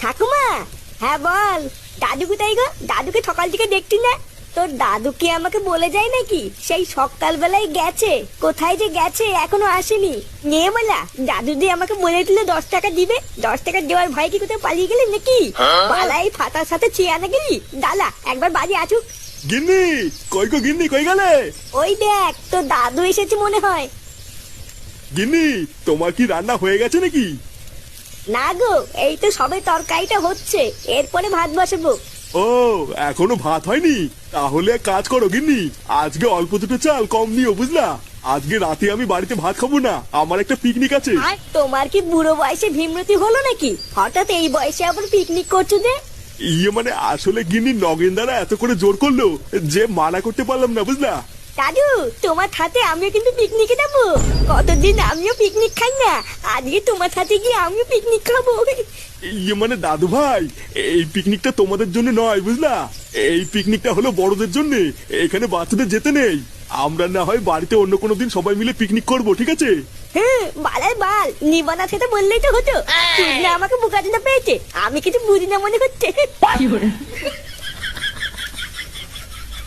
ঠাকুমা, হ্যাঁ বল। দাদু কোথায় গো? দাদুকে সকাল থেকে দেখছি না। তোর দাদু কি আমাকে বলে যায় নাকি সেই সকালবেলায় গেছে? কোথায় যে গেছে এখনো আসেনি। নিয়ে বলা দাদু দিয়ে আমাকে বলেছিল 10 টাকা দিবে, 10 টাকা দেওয়ার ভয় কি কোথাও পালিয়ে গেলি নাকি? পালাই ফাটার সাথে চেয়ে আনা গেলি। দালা একবার বাড়ি আসুক। গিন্নি, কই গো গিন্নি, কই গেলে? ওই দেখ তোর দাদু এসেছে মনে হয়। গিন্নি, তোমার কি রান্না হয়ে গেছে নাকি? না গো, এই তো সবে তরকারিটা হচ্ছে, এরপরে ভাত বসাবো। ও, এখনো ভাত হয়নি? তাহলে এক কাজ করো গিন্নি, আজকে অল্প দুটো চাল কম নিও, বুঝলা? আজকে রাতে আমি বাড়িতে ভাত খাবো না, আমার একটা পিকনিক আছে। তোমার কি বুড়ো বয়সে ভীমরতি হলো নাকি? হঠাৎ এই বয়সে আবার পিকনিক করছো যে? মানে আসলে গিন্নি নগেন দ্বারা এত করে জোর করলো যে মানা করতে পারলাম না, বুঝলা? দাদু, তোমার সাথে আমিও কিন্তু পিকনিকে যাবো। কতদিন আমিও পিকনিক খাই না, আজকে তোমার সাথে গিয়ে আমিও পিকনিক খাবো। মানে দাদু ভাই, এই পিকনিকটা তোমাদের জন্য নয়, বুঝলা? এই পিকনিকটা হলো বড়দের জন্য, এখানে বাচ্চাদের যেতে নেই। আমরা না হয় বাড়িতে অন্য কোনো দিন সবাই মিলে পিকনিক করবো, ঠিক আছে? হ্যাঁ, বালার বাল, নিবানা সেটা বললেই তো হতো। তুই না আমাকে বোকা দিতে পেয়েছে, আমি কিছু বুঝি না মনে হচ্ছে।